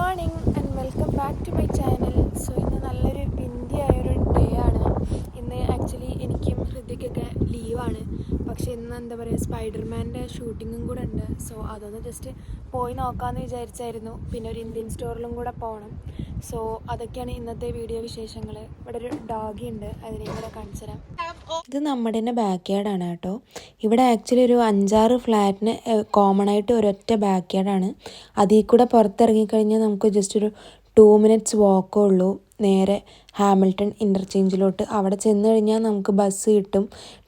Morning and welcome back to my channel. So ഇന്ന് നല്ലൊരു ബിന്ദിയായൊരു day ആണ്. ഇന്ന് ആക്ച്വലി എനിക്കും ഹൃതിക്കൊക്കെ ലീവാണ്. പക്ഷേ ഇന്ന് എന്താ പറയുക, സ്പൈഡർമാൻ്റെ ഷൂട്ടിങ്ങും കൂടെ ഉണ്ട്. സോ അതൊന്ന് ജസ്റ്റ് പോയി നോക്കാമെന്ന് വിചാരിച്ചായിരുന്നു. പിന്നെ ഒരു ഇന്ത്യൻ സ്റ്റോറിലും കൂടെ പോകണം. സോ അതൊക്കെയാണ് ഇന്നത്തെ വീഡിയോ വിശേഷങ്ങൾ. ഇവിടെ ഒരു ഡോഗി ഉണ്ട്, അതിനെയും കൂടെ കാണിച്ചു തരാം. ഇത് നമ്മുടെ തന്നെ ബാക്ക് യാർഡാണ് കേട്ടോ. ഇവിടെ ആക്ച്വലി ഒരു 5-6 ഫ്ലാറ്റിന് കോമൺ ആയിട്ട് ഒരൊറ്റ ബാക്ക് യാർഡാണ്. അതിൽ കൂടെ പുറത്തിറങ്ങിക്കഴിഞ്ഞാൽ നമുക്ക് ജസ്റ്റ് ഒരു 2 minutes വാക്കേ ഉള്ളൂ നേരെ ഹാമിൽട്ടൺ ഇൻ്റർചേഞ്ചിലോട്ട്. അവിടെ ചെന്ന് കഴിഞ്ഞാൽ നമുക്ക് ബസ് കിട്ടും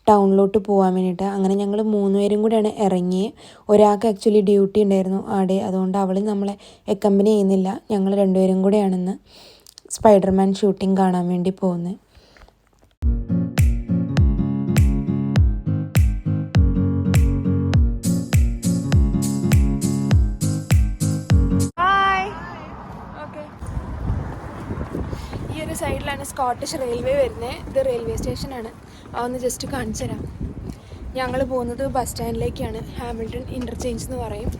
ടൗണിലോട്ട് പോകാൻ വേണ്ടിയിട്ട്. അങ്ങനെ ഞങ്ങൾ 3 പേരും കൂടെയാണ് ഇറങ്ങിയത്. ഒരാൾക്ക് ആക്ച്വലി ഡ്യൂട്ടി ഉണ്ടായിരുന്നു ആടെ, അതുകൊണ്ട് അവൾ നമ്മളെ അക്കമ്പനി ചെയ്യുന്നില്ല. ഞങ്ങൾ 2 പേരും കൂടെയാണിന്ന് സ്പൈഡർമാൻ ഷൂട്ടിംഗ് കാണാൻ വേണ്ടി പോകുന്നത്. ഈ ഒരു സൈഡിലാണ് സ്കോട്ടിഷ് റെയിൽവേ വരുന്നത്. ഇത് റെയിൽവേ സ്റ്റേഷനാണ്. അതൊന്ന് ജസ്റ്റ് കാണിച്ചു തരാം. ഞങ്ങൾ പോകുന്നത് ബസ് സ്റ്റാൻഡിലേക്കാണ്. ഹാമിൽട്ടൺ ഇൻ്റർചേഞ്ച് എന്ന് പറയും.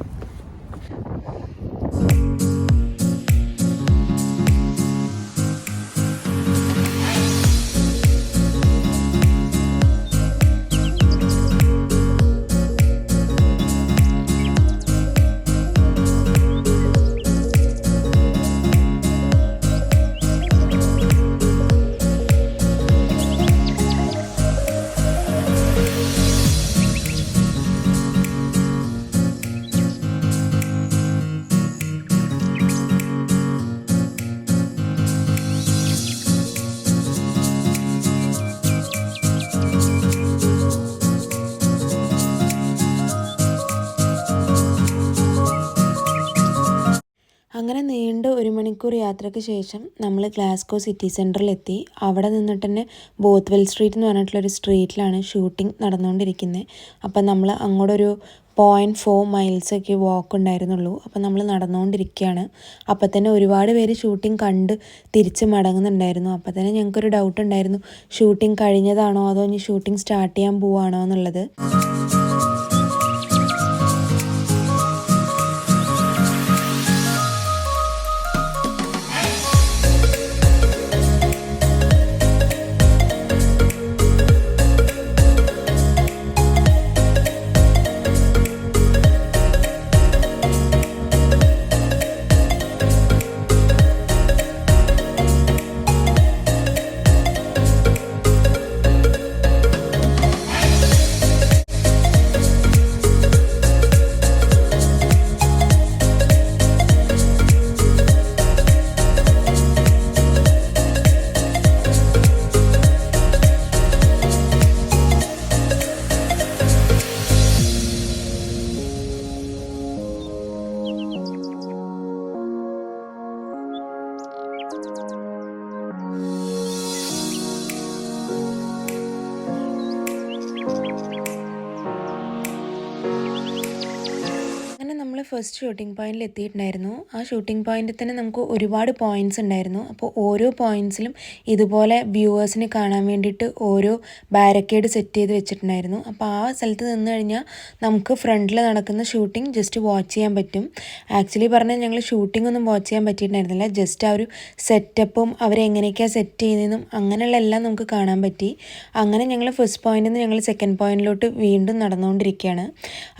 അങ്ങനെ നീണ്ട 1 മണിക്കൂർ യാത്രയ്ക്ക് ശേഷം നമ്മൾ ഗ്ലാസ്ഗോ സിറ്റി സെൻറ്ററിലെത്തി. അവിടെ നിന്നിട്ട് തന്നെ ബോത്ത്വെൽ സ്ട്രീറ്റ് എന്ന് പറഞ്ഞിട്ടുള്ളൊരു സ്ട്രീറ്റിലാണ് ഷൂട്ടിംഗ് നടന്നുകൊണ്ടിരിക്കുന്നത്. അപ്പം നമ്മൾ അങ്ങോട്ടൊരു 0.4 miles വാക്ക് ഉണ്ടായിരുന്നുള്ളൂ. അപ്പം നമ്മൾ നടന്നുകൊണ്ടിരിക്കുകയാണ്. അപ്പം തന്നെ ഒരുപാട് പേര് ഷൂട്ടിംഗ് കണ്ട് തിരിച്ച് മടങ്ങുന്നുണ്ടായിരുന്നു. അപ്പം തന്നെ ഞങ്ങൾക്കൊരു ഡൗട്ട് ഉണ്ടായിരുന്നു, ഷൂട്ടിംഗ് കഴിഞ്ഞതാണോ അതോ ഇനി ഷൂട്ടിംഗ് സ്റ്റാർട്ട് ചെയ്യാൻ പോവുകയാണോ എന്നുള്ളത്. ഫസ്റ്റ് ഷൂട്ടിംഗ് പോയിന്റിൽ എത്തിയിട്ടുണ്ടായിരുന്നു. ആ ഷൂട്ടിംഗ് പോയിന്റിൽ തന്നെ നമുക്ക് ഒരുപാട് പോയിന്റ്സ് ഉണ്ടായിരുന്നു. അപ്പോൾ ഓരോ പോയിന്റ്സിലും ഇതുപോലെ വ്യൂവേഴ്സിനെ കാണാൻ വേണ്ടിയിട്ട് ഓരോ ബാരക്കേഡ് സെറ്റ് ചെയ്ത് വെച്ചിട്ടുണ്ടായിരുന്നു. അപ്പോൾ ആ സ്ഥലത്ത് നിന്ന് കഴിഞ്ഞാൽ നമുക്ക് ഫ്രണ്ടിൽ നടക്കുന്ന ഷൂട്ടിംഗ് ജസ്റ്റ് വാച്ച് ചെയ്യാൻ പറ്റും. ആക്ച്വലി പറഞ്ഞാൽ ഞങ്ങൾ ഷൂട്ടിംഗ് ഒന്നും വാച്ച് ചെയ്യാൻ പറ്റിയിട്ടുണ്ടായിരുന്നില്ല. ജസ്റ്റ് ആ ഒരു സെറ്റപ്പും അവരെങ്ങനെയൊക്കെയാണ് സെറ്റ് ചെയ്യുന്നതെന്നും അങ്ങനെയുള്ള എല്ലാം നമുക്ക് കാണാൻ പറ്റി. അങ്ങനെ ഞങ്ങൾ ഫസ്റ്റ് പോയിന്റിൽ നിന്ന് ഞങ്ങൾ സെക്കൻഡ് പോയിന്റിലോട്ട് വീണ്ടും നടന്നുകൊണ്ടിരിക്കുകയാണ്.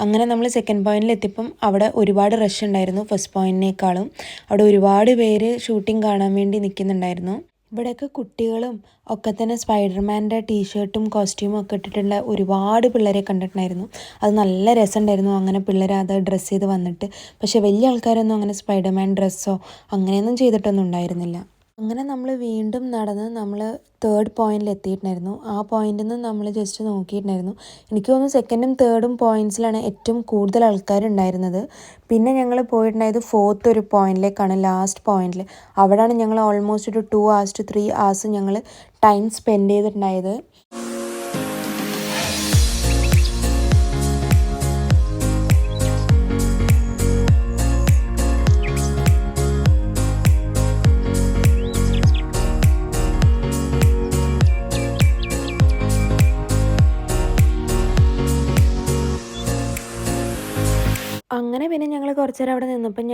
അങ്ങനെ നമ്മൾ സെക്കൻഡ് പോയിന്റിൽ എത്തിയപ്പം അവിടെ ഒരുപാട് റഷ് ഉണ്ടായിരുന്നു ഫസ്റ്റ് പോയിന്റിനേക്കാളും. അവിടെ ഒരുപാട് പേര് ഷൂട്ടിംഗ് കാണാൻ വേണ്ടി നിൽക്കുന്നുണ്ടായിരുന്നു. ഇവിടെയൊക്കെ കുട്ടികളും ഒക്കെ തന്നെ സ്പൈഡർമാൻ്റെ ടീഷർട്ടും കോസ്റ്റ്യൂമും ഒക്കെ ഇട്ടിട്ടുള്ള ഒരുപാട് പിള്ളേരെ കണ്ടിട്ടുണ്ടായിരുന്നു. അത് നല്ല രസമുണ്ടായിരുന്നു. അങ്ങനെ പിള്ളേർ അത് ഡ്രസ്സ് ചെയ്ത് വന്നിട്ട്. പക്ഷേ വലിയ ആൾക്കാരൊന്നും അങ്ങനെ സ്പൈഡർമാൻ ഡ്രസ്സോ അങ്ങനെയൊന്നും ചെയ്തിട്ടൊന്നും ഉണ്ടായിരുന്നില്ല. അങ്ങനെ നമ്മൾ വീണ്ടും നടന്ന് നമ്മൾ 3rd പോയിന്റിൽ എത്തിയിട്ടുണ്ടായിരുന്നു. ആ പോയിന്റിൽ നിന്ന് നമ്മൾ ജസ്റ്റ് നോക്കിയിട്ടുണ്ടായിരുന്നു. എനിക്ക് തോന്നുന്നു 2nd, 3rd പോയിന്റ്സിലാണ് ഏറ്റവും കൂടുതൽ ആൾക്കാരുണ്ടായിരുന്നത്. പിന്നെ ഞങ്ങൾ പോയിട്ടുണ്ടായത് 4th ഒരു പോയിന്റിലേക്കാണ്, ലാസ്റ്റ് പോയിന്റിൽ. അവിടെയാണ് ഞങ്ങൾ ഓൾമോസ്റ്റ് ഒരു 2 hours to 3 hours ഞങ്ങൾ ടൈം സ്പെൻഡ് ചെയ്തിട്ടുണ്ടായത്. അങ്ങനെ പിന്നെ ഞങ്ങൾ കുറച്ച് നേരം അവിടെ നിന്നപ്പോൾ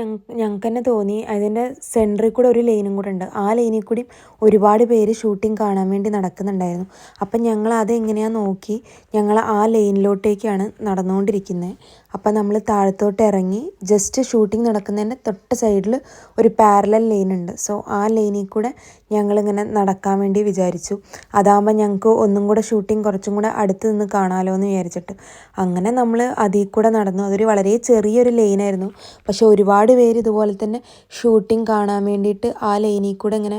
ഞങ്ങൾക്ക് തന്നെ തോന്നി അതിൻ്റെ സെൻറ്ററിൽ കൂടെ ഒരു ലൈനും കൂടെ ഉണ്ട്. ആ ലൈനിൽ കൂടി ഒരുപാട് പേര് ഷൂട്ടിംഗ് കാണാൻ വേണ്ടി നടക്കുന്നുണ്ടായിരുന്നു. അപ്പം ഞങ്ങൾ അതെങ്ങനെയാണെന്ന് നോക്കി ഞങ്ങൾ ആ ലൈനിലോട്ടേക്കാണ് നടന്നുകൊണ്ടിരിക്കുന്നത്. അപ്പം നമ്മൾ താഴത്തോട്ട് ഇറങ്ങി ജസ്റ്റ് ഷൂട്ടിംഗ് നടക്കുന്നതിൻ്റെ തൊട്ട് സൈഡിൽ ഒരു പാരലൽ ലൈൻ ഉണ്ട്. സോ ആ ലൈനിൽ കൂടെ ഞങ്ങളിങ്ങനെ നടക്കാൻ വേണ്ടി വിചാരിച്ചു. അതാകുമ്പോൾ ഞങ്ങൾക്ക് ഒന്നും കൂടെ ഷൂട്ടിംഗ് കുറച്ചും കൂടെ അടുത്ത് നിന്ന് കാണാമല്ലോ എന്ന് വിചാരിച്ചിട്ട് അങ്ങനെ നമ്മൾ അതിൽ കൂടെ നടന്നു. അതൊരു വളരെ ചെറിയൊരു ലൈനായിരുന്നു. പക്ഷെ ഒരുപാട് പേര് ഇതുപോലെ തന്നെ ഷൂട്ടിംഗ് കാണാൻ വേണ്ടിയിട്ട് ആ ലൈനിൽ കൂടെ ഇങ്ങനെ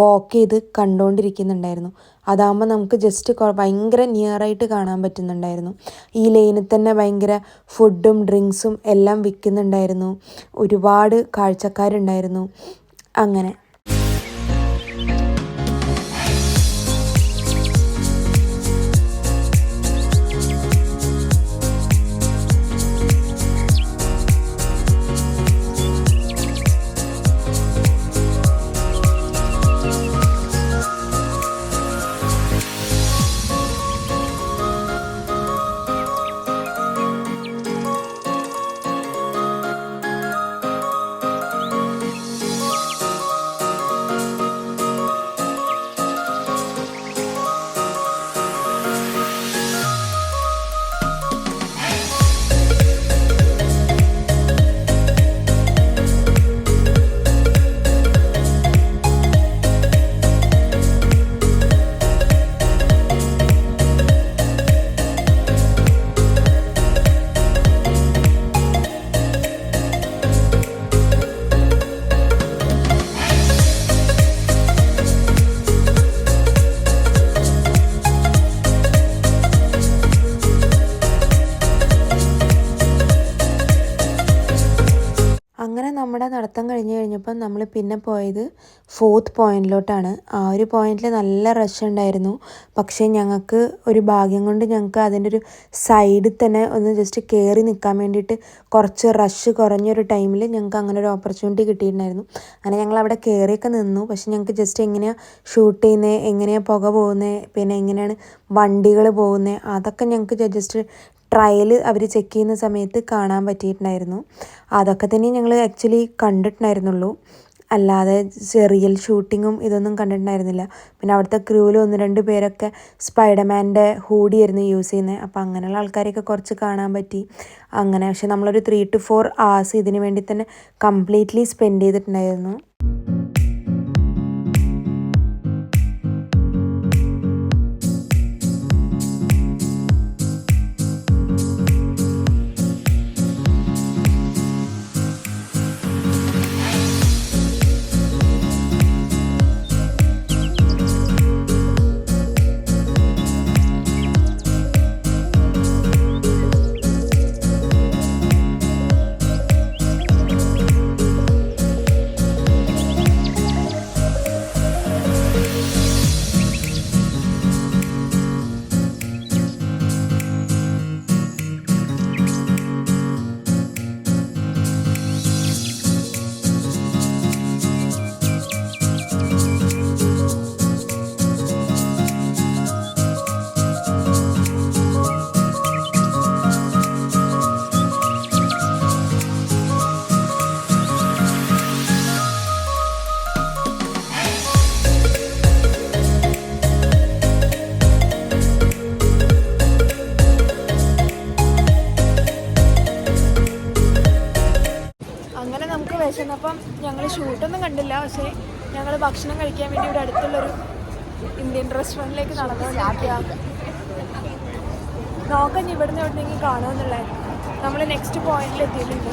വാക്ക് ചെയ്ത് കണ്ടുകൊണ്ടിരിക്കുന്നുണ്ടായിരുന്നു. അതാകുമ്പോൾ നമുക്ക് ജസ്റ്റ് ഭയങ്കര നിയറായിട്ട് കാണാൻ പറ്റുന്നുണ്ടായിരുന്നു. ഈ ലൈനിൽ തന്നെ ഭയങ്കര ഫുഡും ഡ്രിങ്ക്സും എല്ലാം വിൽക്കുന്നുണ്ടായിരുന്നു. ഒരുപാട് കാഴ്ചക്കാരുണ്ടായിരുന്നു. അങ്ങനെ നമ്മുടെ നടത്തം കഴിഞ്ഞപ്പോൾ നമ്മൾ പിന്നെ പോയത് 4th പോയിന്റിലോട്ടാണ്. ആ ഒരു പോയിന്റിൽ നല്ല റഷ് ഉണ്ടായിരുന്നു. പക്ഷേ ഞങ്ങൾക്ക് ഒരു ഭാഗ്യം കൊണ്ട് ഞങ്ങൾക്ക് അതിൻ്റെ ഒരു സൈഡിൽ തന്നെ ഒന്ന് ജസ്റ്റ് കയറി നിൽക്കാൻ വേണ്ടിയിട്ട് കുറച്ച് റഷ് കുറഞ്ഞൊരു ടൈമിൽ ഞങ്ങൾക്ക് അങ്ങനെ ഒരു ഓപ്പർച്യൂണിറ്റി കിട്ടിയിട്ടുണ്ടായിരുന്നു. അങ്ങനെ ഞങ്ങൾ അവിടെ കയറിയൊക്കെ നിന്നു. പക്ഷേ ഞങ്ങൾക്ക് ജസ്റ്റ് എങ്ങനെയാണ് ഷൂട്ട് ചെയ്യുന്നത്, എങ്ങനെയാണ് പുക പോകുന്നത്, പിന്നെ എങ്ങനെയാണ് വണ്ടികൾ പോകുന്നത്, അതൊക്കെ ഞങ്ങൾക്ക് ജസ്റ്റ് ട്രയൽ അവർ ചെക്ക് ചെയ്യുന്ന സമയത്ത് കാണാൻ പറ്റിയിട്ടുണ്ടായിരുന്നു. അതൊക്കെ തന്നെ ഞങ്ങൾ ആക്ച്വലി കണ്ടിട്ടുണ്ടായിരുന്നുള്ളൂ. അല്ലാതെ റിയൽ ഷൂട്ടിങ്ങും ഇതൊന്നും കണ്ടിട്ടുണ്ടായിരുന്നില്ല. പിന്നെ അവിടുത്തെ ക്രൂവിൽ 1-2 പേരൊക്കെ സ്പൈഡർമാൻ്റെ ഹൂഡിയായിരുന്നു യൂസ് ചെയ്യുന്നത്. അപ്പോൾ അങ്ങനെയുള്ള ആൾക്കാരെയൊക്കെ കുറച്ച് കാണാൻ പറ്റി. അങ്ങനെ പക്ഷെ നമ്മളൊരു 3 to 4 hours ഇതിന് വേണ്ടി തന്നെ കംപ്ലീറ്റ്ലി സ്പെൻഡ് ചെയ്തിട്ടുണ്ടായിരുന്നു. വിശന്നപ്പം ഞങ്ങൾ ഷൂട്ടൊന്നും കണ്ടില്ല. പക്ഷേ ഞങ്ങൾ ഭക്ഷണം കഴിക്കാൻ വേണ്ടി ഇവിടെ അടുത്തുള്ളൊരു ഇന്ത്യൻ റെസ്റ്റോറൻറ്റിലേക്ക് നടന്നുകൊണ്ടിരിക്കുക. നോക്കാം ഇവിടുന്ന് എവിടെയെങ്കിലും കാണുമെന്നുള്ളത്. നമ്മൾ നെക്സ്റ്റ് പോയിന്റിൽ എത്തിയിട്ടുണ്ട്.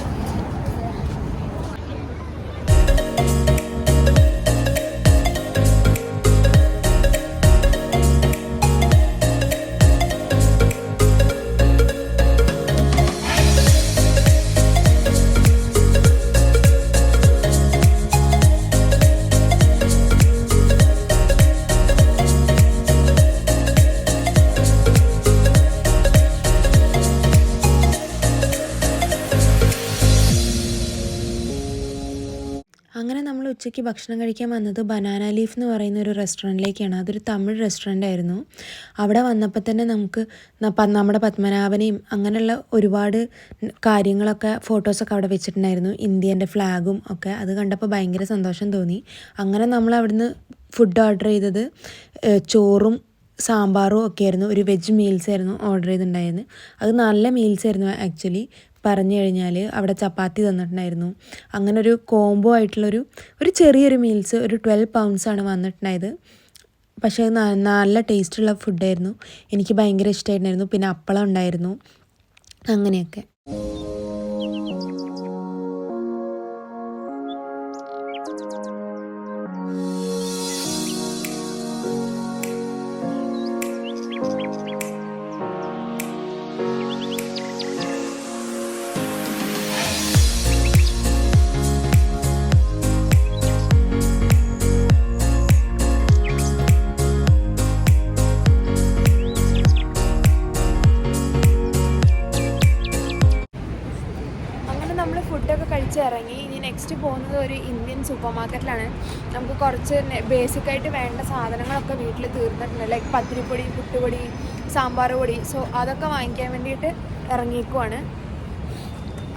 അങ്ങനെ നമ്മൾ ഉച്ചയ്ക്ക് ഭക്ഷണം കഴിക്കാൻ വന്നത് ബനാന ലീഫ് എന്ന് പറയുന്ന ഒരു റെസ്റ്റോറൻറ്റിലേക്കാണ്. അതൊരു തമിഴ് റെസ്റ്റോറൻ്റ് ആയിരുന്നു. അവിടെ വന്നപ്പോൾ തന്നെ നമുക്ക് നമ്മുടെ പത്മനാഭനെയും അങ്ങനെയുള്ള ഒരുപാട് കാര്യങ്ങളൊക്കെ ഫോട്ടോസൊക്കെ അവിടെ വെച്ചിട്ടുണ്ടായിരുന്നു. ഇന്ത്യൻ്റെ ഫ്ലാഗും ഒക്കെ. അത് കണ്ടപ്പോൾ ഭയങ്കര സന്തോഷം തോന്നി. അങ്ങനെ നമ്മൾ അവിടുന്ന് ഫുഡ് ഓർഡർ ചെയ്തത് ചോറും സാമ്പാറും ഒക്കെ ആയിരുന്നു. ഒരു വെജ് മീൽസ് ആയിരുന്നു ഓർഡർ ചെയ്തിട്ടുണ്ടായിരുന്നത്. അത് നല്ല മീൽസ് ആയിരുന്നു ആക്ച്വലി. പറഞ്ഞു കഴിഞ്ഞാൽ അവിടെ ചപ്പാത്തി തന്നിട്ടുണ്ടായിരുന്നു. അങ്ങനെ ഒരു കോംബോ ആയിട്ടുള്ളൊരു ചെറിയൊരു മീൽസ് ഒരു 12 പൗണ്ട്സാണ് വന്നിട്ടുണ്ടായത്. പക്ഷേ അത് നല്ല ടേസ്റ്റുള്ള ഫുഡായിരുന്നു. എനിക്ക് ഭയങ്കര ഇഷ്ടമായിട്ടുണ്ടായിരുന്നു. പിന്നെ അപ്പളം ഉണ്ടായിരുന്നു. അങ്ങനെയൊക്കെ. നമ്മൾ ഫുഡൊക്കെ കഴിച്ചിറങ്ങി. ഇനി നെക്സ്റ്റ് പോകുന്നത് ഒരു ഇന്ത്യൻ സൂപ്പർ മാർക്കറ്റിലാണ്. നമുക്ക് കുറച്ച് ബേസിക്കായിട്ട് വേണ്ട സാധനങ്ങളൊക്കെ വീട്ടിൽ തീർന്നിട്ടുണ്ട്. ലൈക്ക് പത്തിരിപ്പൊടി, പുട്ടുപൊടി, സാമ്പാർ പൊടി. സോ അതൊക്കെ വാങ്ങിക്കാൻ വേണ്ടിയിട്ട് ഇറങ്ങിക്കുവാണ്.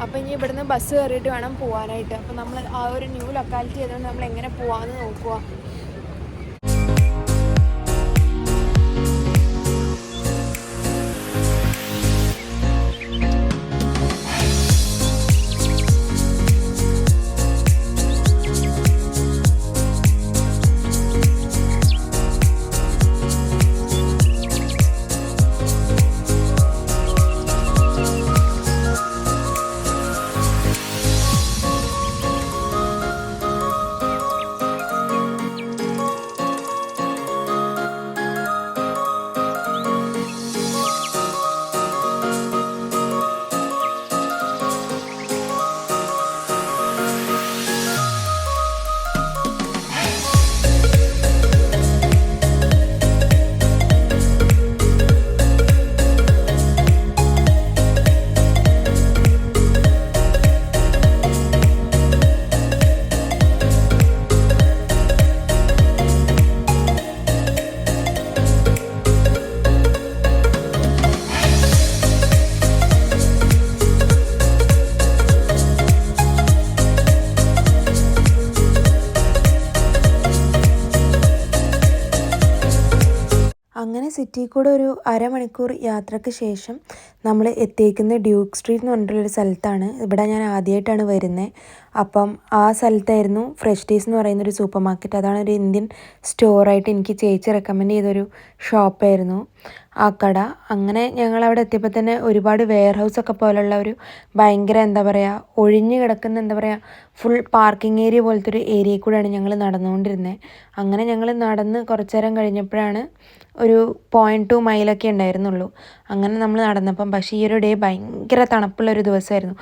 അപ്പോൾ ഇനി ഇവിടുന്ന് ബസ് കയറിയിട്ട് വേണം പോകാനായിട്ട്. അപ്പോൾ നമ്മൾ ആ ഒരു ന്യൂ ലൊക്കാലിറ്റി ആയതുകൊണ്ട് നമ്മൾ എങ്ങനെ പോകാമെന്ന് നോക്കുക. അങ്ങനെ സിറ്റിയിൽ കൂടെ ഒരു അരമണിക്കൂർ യാത്രയ്ക്ക് ശേഷം നമ്മൾ എത്തിയിരിക്കുന്ന ഡ്യൂക്ക് സ്ട്രീറ്റ് എന്ന് പറഞ്ഞിട്ടുള്ളൊരു സ്ഥലത്താണ്. ഇവിടെ ഞാൻ ആദ്യമായിട്ടാണ് വരുന്നത്. അപ്പം ആ സ്ഥലത്തായിരുന്നു ഫ്രഷ് ഡേയ്സ് എന്ന് പറയുന്നൊരു സൂപ്പർ മാർക്കറ്റ്. അതാണ് ഒരു ഇന്ത്യൻ സ്റ്റോറായിട്ട് എനിക്ക് ചേച്ചി റെക്കമെൻഡ് ചെയ്തൊരു ഷോപ്പായിരുന്നു ആ കട. അങ്ങനെ ഞങ്ങളവിടെ എത്തിയപ്പോൾ തന്നെ ഒരുപാട് വെയർ ഹൗസൊക്കെ പോലുള്ള ഒരു ഭയങ്കര എന്താ പറയുക ഒഴിഞ്ഞു കിടക്കുന്ന എന്താ പറയുക ഫുൾ പാർക്കിംഗ് ഏരിയ പോലത്തെ ഒരു ഏരിയയിൽ കൂടെയാണ് ഞങ്ങൾ നടന്നുകൊണ്ടിരുന്നത്. അങ്ങനെ ഞങ്ങൾ നടന്ന് കുറച്ച് നേരം കഴിഞ്ഞപ്പോഴാണ് ഒരു 0.2 മൈലൊക്കെ ഉണ്ടായിരുന്നുള്ളൂ. അങ്ങനെ നമ്മൾ നടന്നപ്പം പക്ഷേ ഈ ഒരു ഡേ ഭയങ്കര തണുപ്പുള്ളൊരു ദിവസമായിരുന്നു.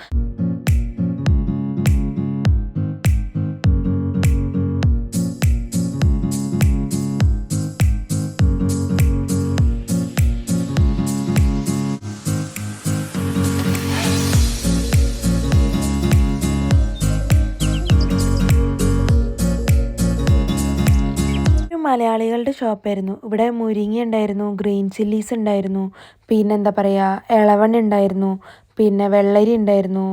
മലയാളികളുടെ ഷോപ്പായിരുന്നു. ഇവിടെ മുരിങ്ങ ഉണ്ടായിരുന്നു, ഗ്രീൻ ചില്ലീസ് ഉണ്ടായിരുന്നു, പിന്നെ എന്താ പറയുക ഇളവണ്ണ ഉണ്ടായിരുന്നു, പിന്നെ വെള്ളരി ഉണ്ടായിരുന്നു.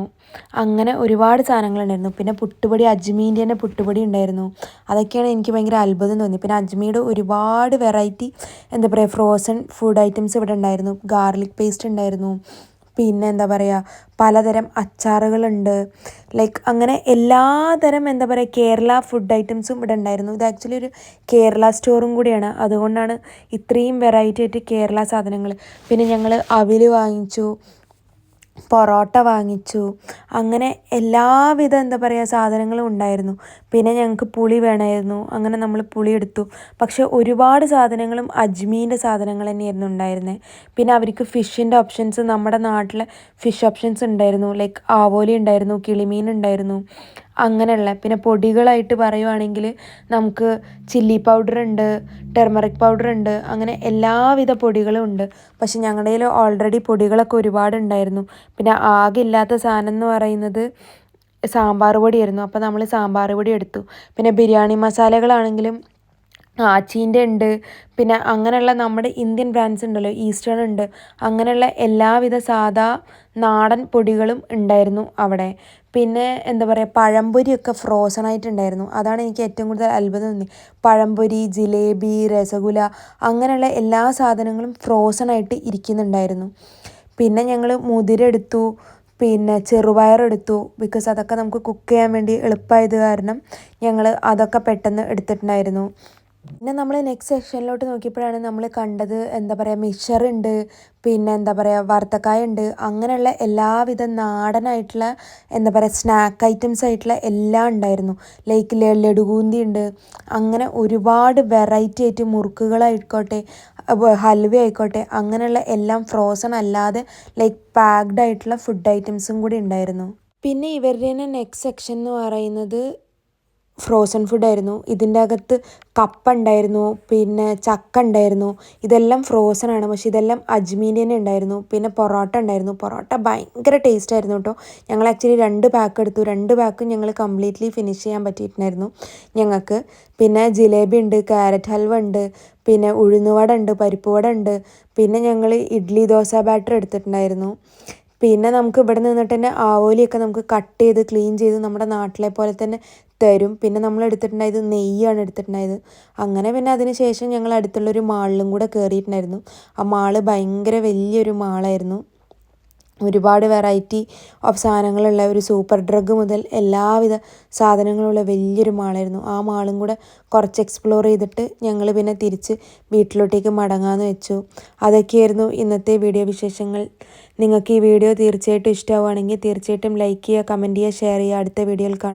അങ്ങനെ ഒരുപാട് സാധനങ്ങളുണ്ടായിരുന്നു. പിന്നെ പുട്ടുപൊടി, അജ്മീൻ്റെ തന്നെ പുട്ടുപൊടി ഉണ്ടായിരുന്നു. അതൊക്കെയാണ് എനിക്ക് ഭയങ്കര അത്ഭുതം തോന്നി. പിന്നെ അജ്മിയുടെ ഒരുപാട് വെറൈറ്റി എന്താ പറയുക ഫ്രോസൺ ഫുഡ് ഐറ്റംസ് ഇവിടെ ഉണ്ടായിരുന്നു. ഗാർലിക് പേസ്റ്റ് ഉണ്ടായിരുന്നു, പിന്നെ എന്താ പറയുക പലതരം അച്ചാറുകളുണ്ട്. ലൈക്ക് അങ്ങനെ എല്ലാതരം എന്താ പറയുക കേരള ഫുഡ് ഐറ്റംസും ഇവിടെ ഉണ്ടായിരുന്നു. ഇത് ആക്ച്വലി ഒരു കേരള സ്റ്റോറും കൂടിയാണ്. അതുകൊണ്ടാണ് ഇത്രയും വെറൈറ്റി ആയിട്ട് കേരള സാധനങ്ങൾ. പിന്നെ ഞങ്ങൾ അവിൽ വാങ്ങിച്ചു, പൊറോട്ട വാങ്ങിച്ചു. അങ്ങനെ എല്ലാവിധ എന്താ പറയുക സാധനങ്ങളും ഉണ്ടായിരുന്നു. പിന്നെ ഞങ്ങൾക്ക് പുളി വേണമായിരുന്നു. അങ്ങനെ നമ്മൾ പുളി എടുത്തു. പക്ഷേ ഒരുപാട് സാധനങ്ങളും അജ്മീൻ്റെ സാധനങ്ങൾ തന്നെയായിരുന്നു ഉണ്ടായിരുന്നത്. പിന്നെ അവർക്ക് ഫിഷിൻ്റെ ഓപ്ഷൻസ് നമ്മുടെ നാട്ടിലെ ഫിഷ് ഓപ്ഷൻസ് ഉണ്ടായിരുന്നു. ലൈക്ക് ആവോലി ഉണ്ടായിരുന്നു, കിളിമീൻ ഉണ്ടായിരുന്നു, അങ്ങനെയുള്ള. പിന്നെ പൊടികളായിട്ട് പറയുവാണെങ്കിൽ നമുക്ക് ചില്ലി പൗഡർ ഉണ്ട്, ടെർമറിക് പൗഡർ ഉണ്ട്, അങ്ങനെ എല്ലാവിധ പൊടികളും ഉണ്ട്. പക്ഷെ ഞങ്ങളുടെ കയ്യിൽ ഓൾറെഡി പൊടികളൊക്കെ ഒരുപാടുണ്ടായിരുന്നു. പിന്നെ ആകെ ഇല്ലാത്ത സാധനം എന്ന് പറയുന്നത് സാമ്പാർ പൊടിയായിരുന്നു. അപ്പോൾ നമ്മൾ സാമ്പാർ പൊടി എടുത്തു. പിന്നെ ബിരിയാണി മസാലകളാണെങ്കിലും ആച്ചീൻ്റെ ഉണ്ട്, പിന്നെ അങ്ങനെയുള്ള നമ്മുടെ ഇന്ത്യൻ ബ്രാൻഡ്സ് ഉണ്ടല്ലോ, ഈസ്റ്റേൺ ഉണ്ട്, അങ്ങനെയുള്ള എല്ലാവിധ സാധാ നാടൻ പൊടികളും ഉണ്ടായിരുന്നു അവിടെ. പിന്നെ എന്താ പറയുക, പഴംപൊരിയൊക്കെ ഫ്രോസൺ ആയിട്ടുണ്ടായിരുന്നു. അതാണ് എനിക്ക് ഏറ്റവും കൂടുതൽ അത്ഭുതം തോന്നി. പഴംപൊരി, ജിലേബി, രസഗുല, അങ്ങനെയുള്ള എല്ലാ സാധനങ്ങളും ഫ്രോസൺ ആയിട്ട് ഇരിക്കുന്നുണ്ടായിരുന്നു. പിന്നെ ഞങ്ങൾ മുതിര എടുത്തു, പിന്നെ ചെറുപയറെടുത്തു. ബിക്കോസ് അതൊക്കെ നമുക്ക് കുക്ക് ചെയ്യാൻ വേണ്ടി എളുപ്പമായത് കാരണം ഞങ്ങൾ അതൊക്കെ പെട്ടെന്ന് എടുത്തിട്ടുണ്ടായിരുന്നു. പിന്നെ നമ്മൾ നെക്സ്റ്റ് സെക്ഷനിലോട്ട് നോക്കിയപ്പോഴാണ് നമ്മൾ കണ്ടത്, എന്താ പറയുക, മിക്സറുണ്ട്, പിന്നെ എന്താ പറയുക, വറുത്തക്കായ ഉണ്ട്, അങ്ങനെയുള്ള എല്ലാവിധ നാടനായിട്ടുള്ള എന്താ പറയുക സ്നാക്ക് ഐറ്റംസ് ആയിട്ടുള്ള എല്ലാം ഉണ്ടായിരുന്നു. ലൈക്ക് ലഡുബൂന്തി ഉണ്ട്, അങ്ങനെ ഒരുപാട് വെറൈറ്റി ആയിട്ട് മുറുക്കുകളായിക്കോട്ടെ, ഹൽവ ആയിക്കോട്ടെ, അങ്ങനെയുള്ള എല്ലാം ഫ്രോസൺ അല്ലാതെ ലൈക്ക് പാക്ഡ് ആയിട്ടുള്ള ഫുഡ് ഐറ്റംസും കൂടി ഉണ്ടായിരുന്നു. പിന്നെ ഇവരുടെ തന്നെ നെക്സ്റ്റ് സെക്ഷൻ എന്ന് പറയുന്നത് ഫ്രോസൺ ഫുഡായിരുന്നു. ഇതിൻ്റെ അകത്ത് കപ്പ ഉണ്ടായിരുന്നു, പിന്നെ ചക്ക ഉണ്ടായിരുന്നു. ഇതെല്ലാം ഫ്രോസൺ ആണ്, പക്ഷേ ഇതെല്ലാം അജ്മീൻ്റെ തന്നെ ഉണ്ടായിരുന്നു. പിന്നെ പൊറോട്ട ഉണ്ടായിരുന്നു. പൊറോട്ട ഭയങ്കര ടേസ്റ്റ് ആയിരുന്നു കേട്ടോ. ഞങ്ങൾ ആക്ച്വലി 2 പാക്ക് എടുത്തു. 2 പാക്കും ഞങ്ങൾ കംപ്ലീറ്റ്ലി ഫിനിഷ് ചെയ്യാൻ പറ്റിയിട്ടുണ്ടായിരുന്നു ഞങ്ങൾക്ക്. പിന്നെ ജിലേബി ഉണ്ട്, ക്യാരറ്റ് ഹൽവ ഉണ്ട്, പിന്നെ ഉഴുന്നുവട ഉണ്ട്, പരിപ്പ് വട ഉണ്ട്. പിന്നെ ഞങ്ങൾ ഇഡ്ഡലി ദോശ ബാറ്റർ എടുത്തിട്ടുണ്ടായിരുന്നു. പിന്നെ നമുക്ക് ഇവിടെ നിന്നിട്ട് തന്നെ ആവോലിയൊക്കെ നമുക്ക് കട്ട് ചെയ്ത് ക്ലീൻ ചെയ്ത് നമ്മുടെ നാട്ടിലെ പോലെ തന്നെ തരും. പിന്നെ നമ്മൾ എടുത്തിട്ടുണ്ടായത് നെയ്യാണ് എടുത്തിട്ടുണ്ടായത്. അങ്ങനെ പിന്നെ അതിന് ശേഷം ഞങ്ങൾ അടുത്തുള്ളൊരു മാളിലും കൂടെ കയറിയിട്ടുണ്ടായിരുന്നു. ആ മാള് ഭയങ്കര വലിയൊരു മാളായിരുന്നു. ഒരുപാട് വെറൈറ്റി ഓഫ് സാധനങ്ങളുള്ള ഒരു സൂപ്പർ ഡ്രഗ് മുതൽ എല്ലാവിധ സാധനങ്ങളുള്ള വലിയൊരു മാളായിരുന്നു. ആ മാളും കൂടെ കുറച്ച് എക്സ്പ്ലോർ ചെയ്തിട്ട് ഞങ്ങൾ പിന്നെ തിരിച്ച് വീട്ടിലോട്ടേക്ക് മടങ്ങാമെന്ന് വെച്ചു. അതൊക്കെയായിരുന്നു ഇന്നത്തെ വീഡിയോ വിശേഷങ്ങൾ. നിങ്ങൾക്ക് ഈ വീഡിയോ തീർച്ചയായിട്ടും ഇഷ്ടമാവുകയാണെങ്കിൽ തീർച്ചയായിട്ടും ലൈക്ക് ചെയ്യുക, കമൻറ്റ് ചെയ്യുക, ഷെയർ ചെയ്യുക. അടുത്ത വീഡിയോയിൽ കാണാം.